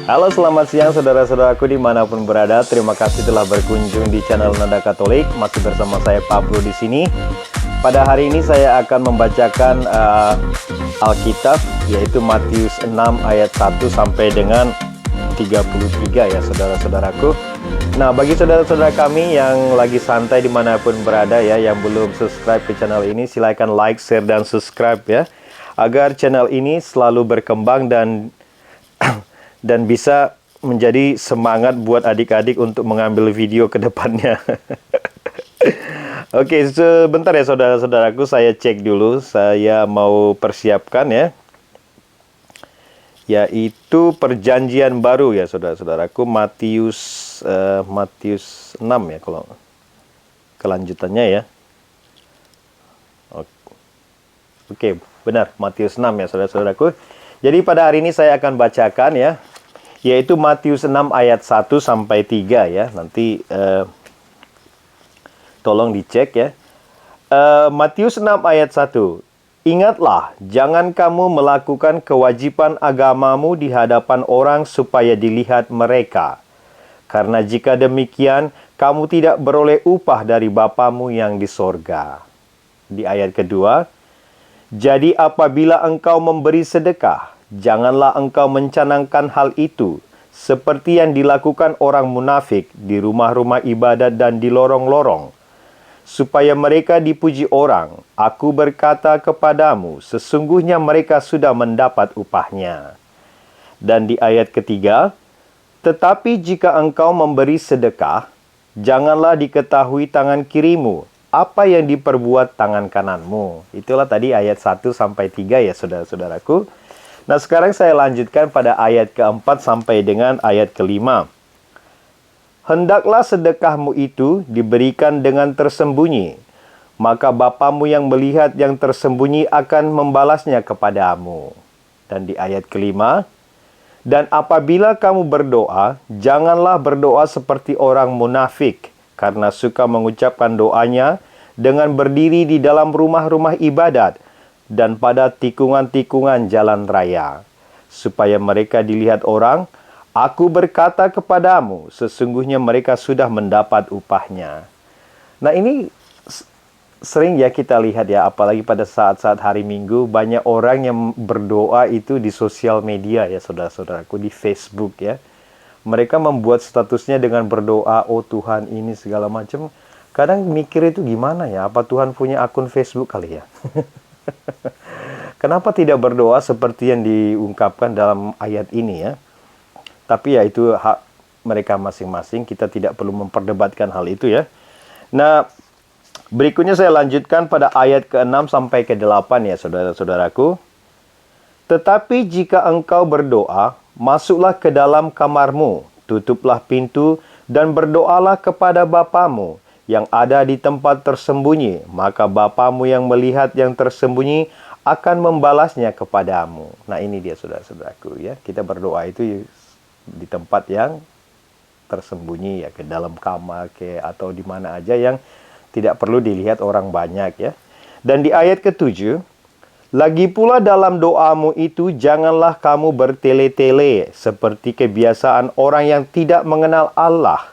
Halo, selamat siang saudara-saudaraku dimanapun berada. Terima kasih telah berkunjung di channel Nada Katolik. Masih bersama saya Pablo di sini. Pada hari ini saya akan membacakan Alkitab, yaitu Matius 6 ayat 1 sampai dengan 33 ya saudara-saudaraku. Nah, bagi saudara-saudara kami yang lagi santai dimanapun berada ya, yang belum subscribe ke channel ini, silahkan like, share, dan subscribe ya, agar channel ini selalu berkembang dan bisa menjadi semangat buat adik-adik untuk mengambil video ke depannya. Oke, sebentar ya saudara-saudaraku, saya cek dulu. Saya mau persiapkan ya, yaitu perjanjian baru ya saudara-saudaraku, Matius 6 ya kalau kelanjutannya ya. Oke, benar, Matius 6 ya saudara-saudaraku. Jadi pada hari ini saya akan bacakan ya, yaitu Matius 6 ayat 1 sampai 3 ya. Nanti tolong dicek ya. Matius 6 ayat 1. Ingatlah, jangan kamu melakukan kewajiban agamamu di hadapan orang supaya dilihat mereka. Karena jika demikian, kamu tidak beroleh upah dari Bapamu yang di sorga. Di ayat kedua, jadi apabila engkau memberi sedekah, janganlah engkau mencanangkan hal itu, seperti yang dilakukan orang munafik di rumah-rumah ibadat dan di lorong-lorong, supaya mereka dipuji orang. Aku berkata kepadamu, sesungguhnya mereka sudah mendapat upahnya. Dan di ayat ketiga, tetapi jika engkau memberi sedekah, janganlah diketahui tangan kirimu apa yang diperbuat tangan kananmu. Itulah tadi ayat 1 sampai 3 ya saudara-saudaraku. Nah, sekarang saya lanjutkan pada ayat keempat sampai dengan ayat kelima. Hendaklah sedekahmu itu diberikan dengan tersembunyi, maka Bapamu yang melihat yang tersembunyi akan membalasnya kepadamu. Dan di ayat kelima, dan apabila kamu berdoa, janganlah berdoa seperti orang munafik, karena suka mengucapkan doanya dengan berdiri di dalam rumah-rumah ibadat dan pada tikungan-tikungan jalan raya, supaya mereka dilihat orang. Aku berkata kepadamu, sesungguhnya mereka sudah mendapat upahnya. Nah, ini sering ya kita lihat ya, apalagi pada saat-saat hari Minggu, banyak orang yang berdoa itu di sosial media ya saudara-saudaraku, di Facebook ya. Mereka membuat statusnya dengan berdoa, oh Tuhan ini segala macam. Kadang mikir itu gimana ya, apa Tuhan punya akun Facebook kali ya? Kenapa tidak berdoa seperti yang diungkapkan dalam ayat ini ya? Tapi ya itu hak mereka masing-masing, kita tidak perlu memperdebatkan hal itu ya. Nah, berikutnya saya lanjutkan pada ayat ke-6 sampai ke-8 ya saudara-saudaraku. Tetapi jika engkau berdoa, masuklah ke dalam kamarmu, tutuplah pintu, dan berdoalah kepada Bapamu yang ada di tempat tersembunyi, maka Bapamu yang melihat yang tersembunyi akan membalasnya kepadamu. Nah, ini dia saudara-saudaraku ya. Kita berdoa itu di tempat yang tersembunyi ya, ke dalam kamar atau di mana aja yang tidak perlu dilihat orang banyak ya. Dan di ayat ke-7, lagi pula dalam doamu itu janganlah kamu bertele-tele seperti kebiasaan orang yang tidak mengenal Allah.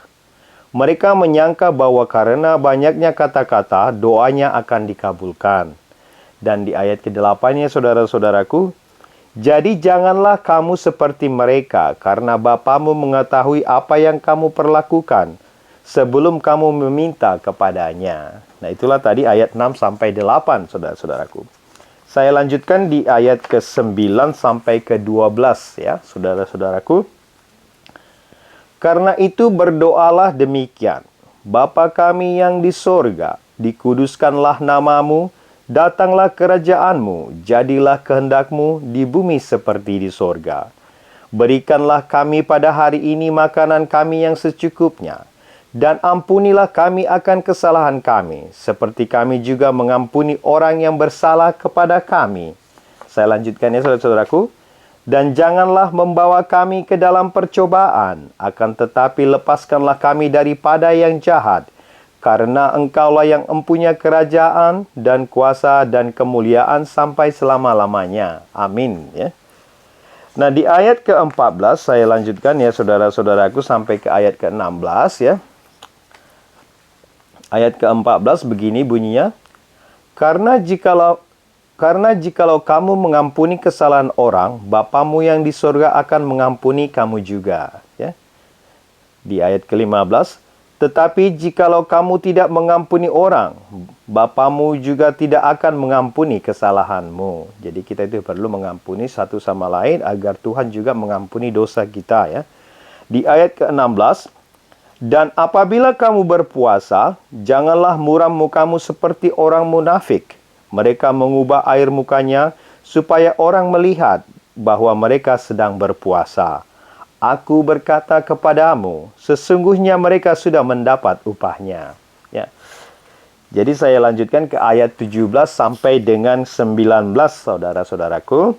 Mereka menyangka bahwa karena banyaknya kata-kata, doanya akan dikabulkan. Dan di ayat ke-8-nya saudara-saudaraku, jadi janganlah kamu seperti mereka, karena Bapamu mengetahui apa yang kamu perlakukan sebelum kamu meminta kepadanya. Nah, itulah tadi ayat 6 sampai 8 saudara-saudaraku. Saya lanjutkan di ayat ke-9 sampai ke-12 ya, saudara-saudaraku. Karena itu berdoalah demikian. Bapa kami yang di sorga, dikuduskanlah namamu, datanglah kerajaanmu, jadilah kehendakmu di bumi seperti di sorga. Berikanlah kami pada hari ini makanan kami yang secukupnya, dan ampunilah kami akan kesalahan kami, seperti kami juga mengampuni orang yang bersalah kepada kami. Saya lanjutkan ya saudara-saudaraku. Dan janganlah membawa kami ke dalam percobaan, akan tetapi lepaskanlah kami daripada yang jahat. Karena engkaulah yang empunya kerajaan dan kuasa dan kemuliaan sampai selama-lamanya. Amin. Ya. Nah, di ayat ke-14 saya lanjutkan ya saudara-saudaraku sampai ke ayat ke-16 ya. Ayat ke-14 begini bunyinya. Karena jikalau kamu mengampuni kesalahan orang, Bapamu yang di surga akan mengampuni kamu juga. Ya. Di ayat ke-15, tetapi jikalau kamu tidak mengampuni orang, Bapamu juga tidak akan mengampuni kesalahanmu. Jadi kita itu perlu mengampuni satu sama lain agar Tuhan juga mengampuni dosa kita ya. Di ayat ke-16, dan apabila kamu berpuasa, janganlah muram mukamu seperti orang munafik. Mereka mengubah air mukanya supaya orang melihat bahwa mereka sedang berpuasa. Aku berkata kepadamu, sesungguhnya mereka sudah mendapat upahnya. Ya. Jadi saya lanjutkan ke ayat 17 sampai dengan 19, saudara-saudaraku.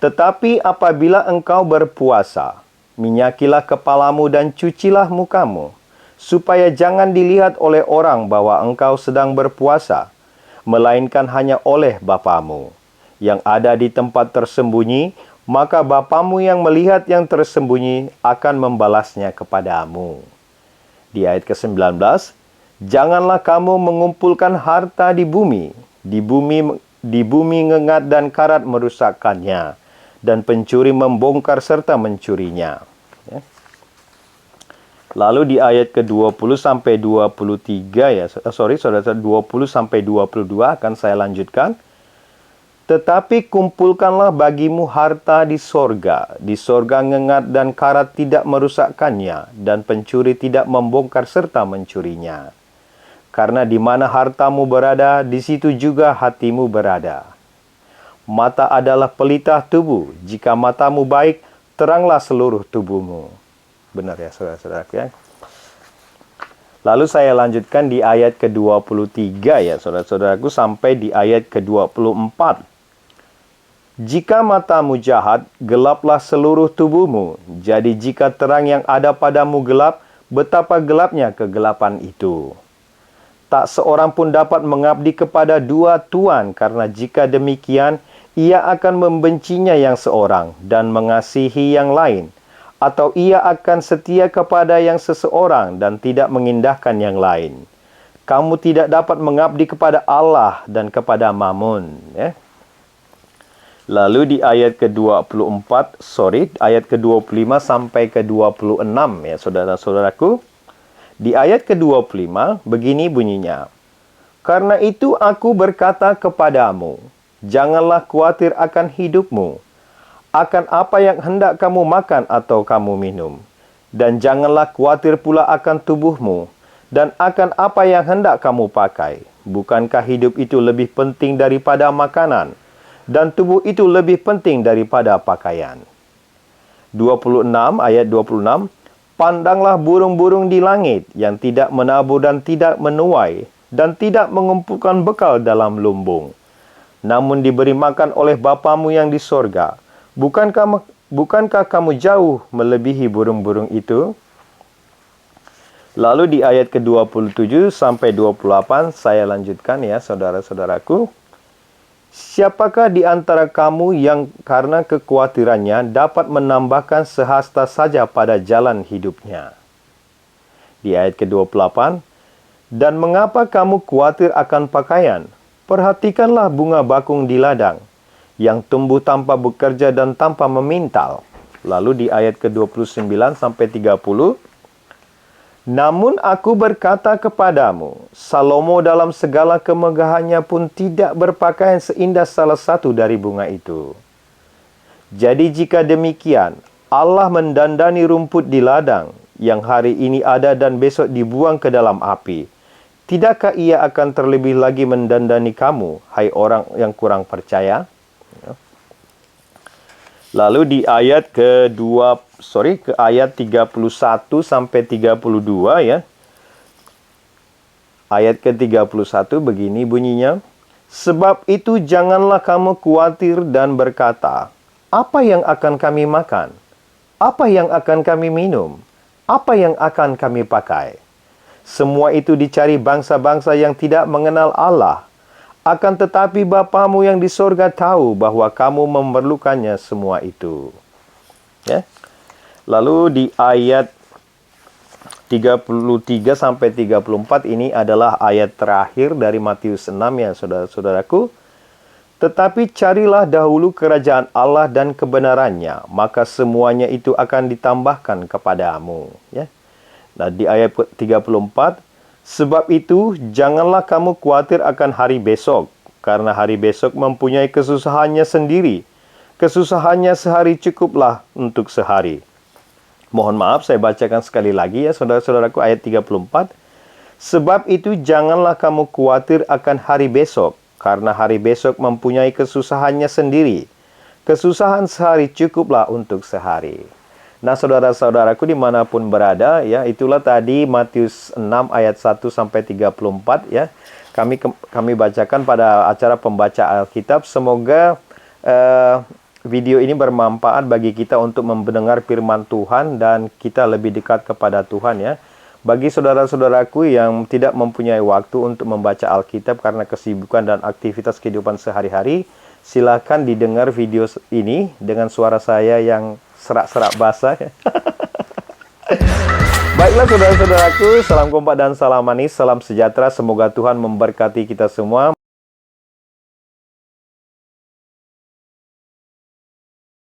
Tetapi apabila engkau berpuasa, minyakilah kepalamu dan cucilah mukamu, supaya jangan dilihat oleh orang bahwa engkau sedang berpuasa, melainkan hanya oleh Bapamu yang ada di tempat tersembunyi, maka Bapamu yang melihat yang tersembunyi akan membalasnya kepadamu. Di ayat ke-19, janganlah kamu mengumpulkan harta di bumi ngengat dan karat merusakkannya, dan pencuri membongkar serta mencurinya. Ya. Lalu di ayat ke-20 sampai 23 ya. Saudara, 20 sampai 22 akan saya lanjutkan. Tetapi kumpulkanlah bagimu harta di sorga. Di sorga ngengat dan karat tidak merusakkannya, dan pencuri tidak membongkar serta mencurinya. Karena di mana hartamu berada, di situ juga hatimu berada. Mata adalah pelita tubuh. Jika matamu baik, teranglah seluruh tubuhmu. Benar ya saudara-saudaraku ya. Lalu saya lanjutkan di ayat ke-23 ya saudara-saudaraku sampai di ayat ke-24. Jika matamu jahat, gelaplah seluruh tubuhmu. Jadi jika terang yang ada padamu gelap, betapa gelapnya kegelapan itu. Tak seorang pun dapat mengabdi kepada dua tuan, karena jika demikian, ia akan membencinya yang seorang dan mengasihi yang lain. Atau ia akan setia kepada yang seseorang dan tidak mengindahkan yang lain. Kamu tidak dapat mengabdi kepada Allah dan kepada Mammon. Ya. Lalu di ayat ke-24, ayat ke-25 sampai ke-26 ya saudara-saudaraku. Di ayat ke-25 begini bunyinya. Karena itu aku berkata kepadamu, janganlah khawatir akan hidupmu, akan apa yang hendak kamu makan atau kamu minum. Dan janganlah khawatir pula akan tubuhmu, dan akan apa yang hendak kamu pakai. Bukankah hidup itu lebih penting daripada makanan, dan tubuh itu lebih penting daripada pakaian. 26, ayat 26. Pandanglah burung-burung di langit yang tidak menabur dan tidak menuai, dan tidak mengumpulkan bekal dalam lumbung, namun diberi makan oleh Bapamu yang di sorga. Bukankah kamu jauh melebihi burung-burung itu? Lalu di ayat ke-27 sampai 28 saya lanjutkan ya saudara-saudaraku. Siapakah di antara kamu yang karena kekhawatirannya dapat menambahkan sehasta saja pada jalan hidupnya? Di ayat ke-28, dan mengapa kamu khawatir akan pakaian? Perhatikanlah bunga bakung di ladang, yang tumbuh tanpa bekerja dan tanpa memintal. Lalu di ayat ke-29 sampai 30. Namun aku berkata kepadamu, Salomo dalam segala kemegahannya pun tidak berpakaian seindah salah satu dari bunga itu. Jadi jika demikian, Allah mendandani rumput di ladang, yang hari ini ada dan besok dibuang ke dalam api. Tidakkah ia akan terlebih lagi mendandani kamu, hai orang yang kurang percaya? Lalu di ayat ke ayat 31 sampai 32 ya. Ayat ke-31 begini bunyinya. Sebab itu janganlah kamu khawatir dan berkata, apa yang akan kami makan? Apa yang akan kami minum? Apa yang akan kami pakai? Semua itu dicari bangsa-bangsa yang tidak mengenal Allah. Akan tetapi Bapamu yang di sorga tahu bahwa kamu memerlukannya semua itu. Ya. Lalu di ayat 33 sampai 34 ini adalah ayat terakhir dari Matius 6 ya saudara-saudaraku. Tetapi carilah dahulu kerajaan Allah dan kebenarannya, maka semuanya itu akan ditambahkan kepadamu. Ya. Nah, di ayat 34, sebab itu janganlah kamu khawatir akan hari besok, karena hari besok mempunyai kesusahannya sendiri. Kesusahannya sehari cukuplah untuk sehari. Mohon maaf, saya bacakan sekali lagi ya saudara-saudaraku ayat 34. Sebab itu janganlah kamu khawatir akan hari besok, karena hari besok mempunyai kesusahannya sendiri. Kesusahan sehari cukuplah untuk sehari. Nah, saudara-saudaraku dimanapun berada, ya itulah tadi Matius 6 ayat 1 sampai 34 ya. Kami bacakan pada acara pembaca Alkitab. Semoga video ini bermanfaat bagi kita untuk mendengar firman Tuhan dan kita lebih dekat kepada Tuhan ya. Bagi saudara-saudaraku yang tidak mempunyai waktu untuk membaca Alkitab karena kesibukan dan aktivitas kehidupan sehari-hari, silakan didengar video ini dengan suara saya yang serak-serak basah. Baiklah saudara-saudaraku, salam kompak dan salam manis, salam sejahtera. Semoga Tuhan memberkati kita semua.